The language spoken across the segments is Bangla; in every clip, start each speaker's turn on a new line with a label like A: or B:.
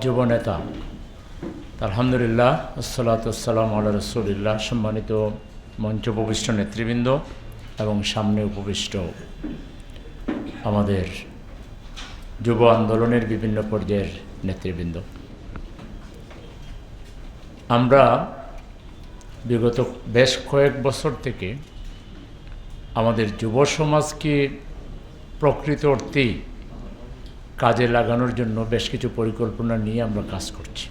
A: যুবনেতা। আলহামদুলিল্লাহ, আসসালাতু ওয়াসসালামু আলা রাসূলিল্লাহ। সম্মানিত মঞ্চ উপবিষ্ট নেতৃবৃন্দ এবং সামনে উপবিষ্ট আমাদের যুব আন্দোলনের বিভিন্ন পর্যায়ের নেতৃবৃন্দ, আমরা বিগত বেশ কয়েক বছর থেকে আমাদের যুব সমাজকে প্রকৃত অর্থেই কাজে লাগানোর জন্য বেশ কিছু পরিকল্পনা নিয়ে আমরা কাজ করছি।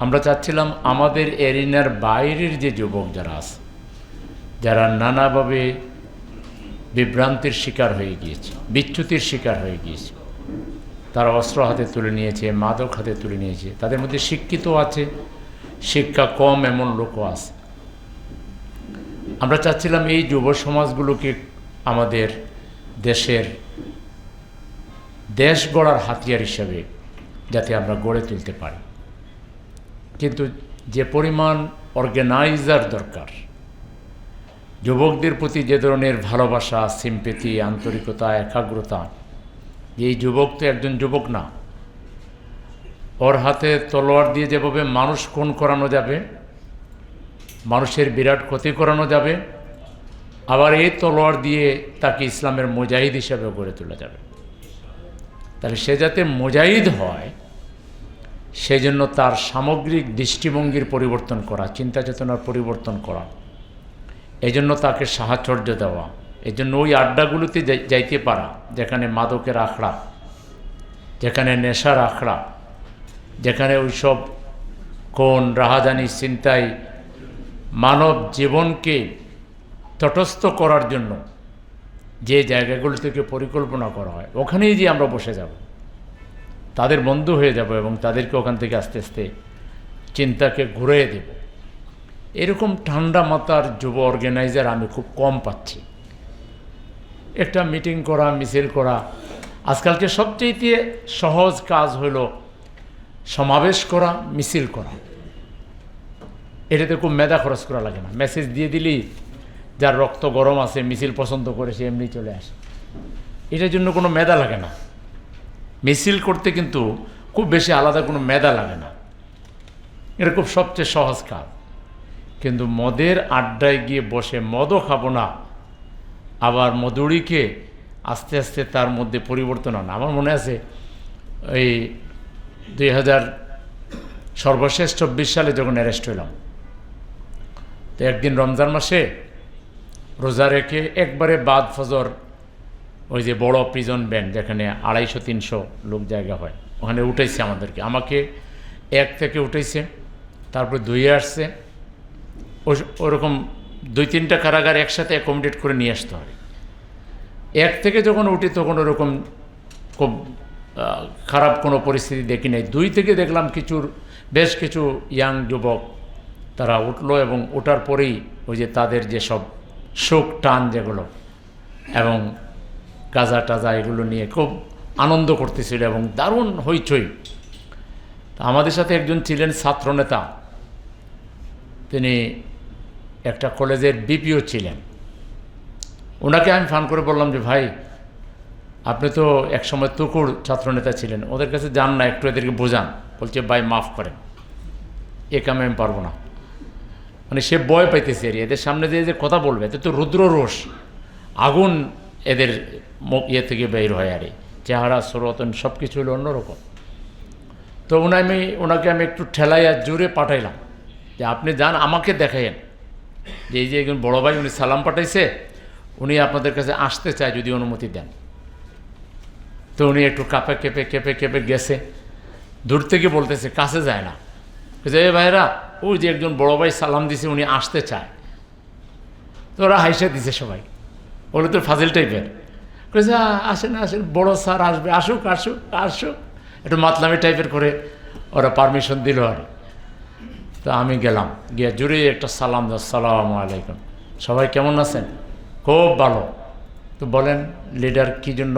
A: আমরা চাচ্ছিলাম আমাদের এরিনার বাইরের যে যুবক যারা আছে, যারা নানাভাবে বিভ্রান্তির শিকার হয়ে গিয়েছে, বিচ্যুতির শিকার হয়ে গিয়েছে, তারা অস্ত্র হাতে তুলে নিয়েছে, মাদক হাতে তুলে নিয়েছে, তাদের মধ্যে শিক্ষিত আছে, শিক্ষা কম এমন লোকও আছে। আমরা চাচ্ছিলাম এই যুব সমাজগুলোকে আমাদের দেশ গড়ার হাতিয়ার হিসাবে যাতে আমরা গড়ে তুলতে পারি। কিন্তু যে পরিমাণ অর্গানাইজার দরকার, যুবকদের প্রতি যে ধরনের ভালোবাসা, সিম্পেথি, আন্তরিকতা, একাগ্রতা, এই যুবক তো একজন যুবক না। ওর হাতে তলোয়ার দিয়ে যেভাবে মানুষ খুন করানো যাবে, মানুষের বিরাট ক্ষতি করানো যাবে, আবার এই তলোয়ার দিয়ে তাকে ইসলামের মুজাহিদ হিসাবে গড়ে তোলা যাবে। তাহলে সে যাতে মুজাহিদ হয়, সেজন্য তার সামগ্রিক দৃষ্টিভঙ্গির পরিবর্তন করা, চিন্তা চেতনার পরিবর্তন করা, এজন্য তাকে সাহচর্য দেওয়া, এজন্য ওই আড্ডাগুলোতে যাইতে পারা যেখানে মাদকের আখড়া, যেখানে নেশার আখড়া, যেখানে ওইসব কোন রাহাজানি চিন্তায় মানব জীবনকে তটস্থ করার জন্য যে জায়গাগুলো থেকে পরিকল্পনা করা হয়, ওখানেই যে আমরা বসে যাব, তাদের বন্ধু হয়ে যাব এবং তাদেরকে ওখান থেকে আস্তে আস্তে চিন্তাকে ঘুরিয়ে দেব। এরকম ঠান্ডা মাথার যুব অর্গানাইজার আমি খুব কম পাচ্ছি। একটা মিটিং করা, মিছিল করা, আজকালকে সবচেয়ে সহজ কাজ হলো সমাবেশ করা, মিছিল করা। এটাতে খুব মেধা খরচ করা লাগে না, মেসেজ দিয়ে দিলেই যার রক্ত গরম আছে, মিছিল পছন্দ করে, সে এমনি চলে আসে। এটার জন্য কোনো মেধা লাগে না। মিছিল করতে কিন্তু খুব বেশি আলাদা কোনো মেধা লাগে না, এটা খুব সবচেয়ে সহজ কাজ। কিন্তু মদের আড্ডায় গিয়ে বসে মদও খাবো না, আবার মধুরিকে আস্তে আস্তে তার মধ্যে পরিবর্তন আনা। আমার মনে আছে এই 2000 সর্বশেষ 24 সালে যখন অ্যারেস্ট হইলাম, তো একদিন রমজান মাসে রোজা রেখে একবারে বাদ ফজর ওই যে বড় প্রিজন ব্যান্ড, যেখানে 250-300 লোক জায়গা হয়, ওখানে উঠেছে আমাকে 1 থেকে উঠেছে, তারপরে 2-এ আসছে। ওরকম 2-3টা কারাগার একসাথে অ্যাকোমোডেট করে নিয়ে আসতে হবে। 1 থেকে যখন উঠি তখন ওরকম খুব খারাপ কোনো পরিস্থিতি দেখি নাই। 2 থেকে দেখলাম বেশ কিছু ইয়াং যুবক তারা উঠলো, এবং ওঠার পরেই ওই যে তাদের যেসব শোক টান যেগুলো এবং গাঁজা টাজা এগুলো নিয়ে খুব আনন্দ করতেছিল এবং দারুণ হইচই। তা আমাদের সাথে একজন ছিলেন ছাত্রনেতা, তিনি একটা কলেজের বিপিও ছিলেন। ওনাকে আমি ফোন করে বললাম যে ভাই, আপনি তো একসময় তুকুর ছাত্রনেতা ছিলেন, ওদের কাছে যান না, একটু এদেরকে বোঝান। বলছে ভাই মাফ করেন, এ কামে আমি পারবো না। মানে সে ভয় পাইতেছে, এদের সামনে যে কথা বলবে, এতে তো রুদ্র রোষ, আগুন এদের ইয়ে থেকে বের হয়, আরে চেহারা স্রোতন সব কিছু হলো অন্যরকম। তো ওনাকে আমি একটু ঠেলাইয়া জোরে পাঠাইলাম যে আপনি যান, আমাকে দেখাইন যে এই যে একজন বড়ো ভাই উনি সালাম পাঠাইছে, উনি আপনাদের কাছে আসতে চায় যদি অনুমতি দেন। তো উনি একটু কেঁপে গেছে, দূর থেকে বলতেছে, কাছে যায় না। যে ভাইরা, ওই যে একজন বড় ভাই সালাম দিছে, উনি আসতে চায়। তো ওরা হাইসা দিছে সবাই, ওগুলো তো ফাজিল টাইপের। বলছে আসেন বড় স্যার আসবে, আসুক, একটু মাতলামি টাইপের করে ওরা পারমিশন দিল। আর তো আমি গেলাম, গিয়ে জুড়ে একটা সালাম, আসসালামু আলাইকুম, সবাই কেমন আছেন? খুব ভালো। তো বলেন লিডার কী জন্য